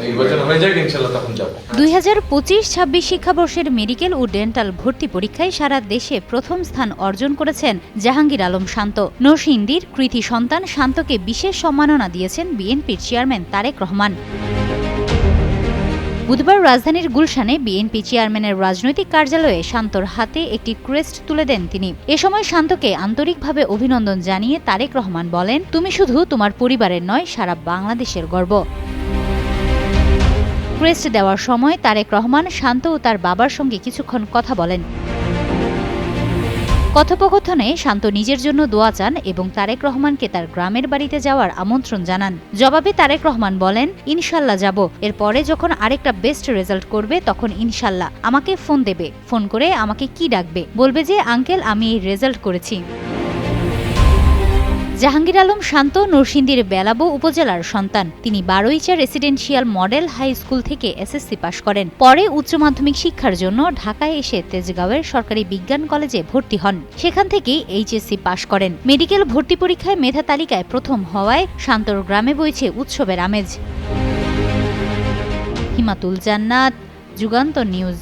নির্বাচন হয়ে যাক ইনশাআল্লাহ তখন যাব। 2025-26 শিক্ষাবর্ষের মেডিকেল ও ডেন্টাল ভর্তি পরীক্ষায় সারা দেশে প্রথম স্থান অর্জন করেছেন জাহাঙ্গীর আলম শান্ত। নরসিংদীর কৃতি সন্তান শান্তকে বিশেষ সম্মাননা দিয়েছেন বিএনপির চেয়ারম্যান তারেক রহমান। বুধবার রাজধানীর গুলশানে বিএনপি চেয়ারম্যানের রাজনৈতিক কার্যালয়ে শান্তর হাতে একটি ক্রেস্ট তুলে দেন তিনি। এ সময় শান্তকে আন্তরিকভাবে অভিনন্দন জানিয়ে তারেক রহমান বলেন, তুমি শুধু তোমার পরিবারের নয়, সারা বাংলাদেশের গর্ব। ক্রেস্ট দেওয়ার সময় তারেক রহমান শান্ত ও তার বাবার সঙ্গে কিছুক্ষণ কথা বলেন। কথোপকথনে শান্ত নিজের জন্য দোয়া চান এবং তারেক রহমানকে তার গ্রামের বাড়িতে যাওয়ার আমন্ত্রণ জানান। জবাবে তারেক রহমান বলেন, ইনশাল্লাহ যাব। এরপরে যখন আরেকটা বেস্ট রেজাল্ট করবে তখন ইনশাল্লাহ আমাকে ফোন দেবে। ফোন করে আমাকে কি ডাকবে, বলবে যে আঙ্কেল আমি এই রেজাল্ট করেছি। জাহাঙ্গীর আলম শান্ত নরসিংদীর বেলাবো উপজেলার সন্তান। তিনি বারোইচা রেসিডেন্সিয়াল মডেল হাই স্কুল থেকে এসএসসি পাশ করেন। পরে উচ্চ মাধ্যমিক শিক্ষার জন্য ঢাকায় এসে তেজগাঁওয়ের সরকারি বিজ্ঞান কলেজে ভর্তি হন। সেখান থেকেই এইচএসসি পাশ করেন। মেডিকেল ভর্তি পরীক্ষায় মেধা তালিকায় প্রথম হওয়ায় শান্তর গ্রামে বইছে উৎসবের আমেজ। হিমাতুল জান্নাত, যুগান্তর নিউজ।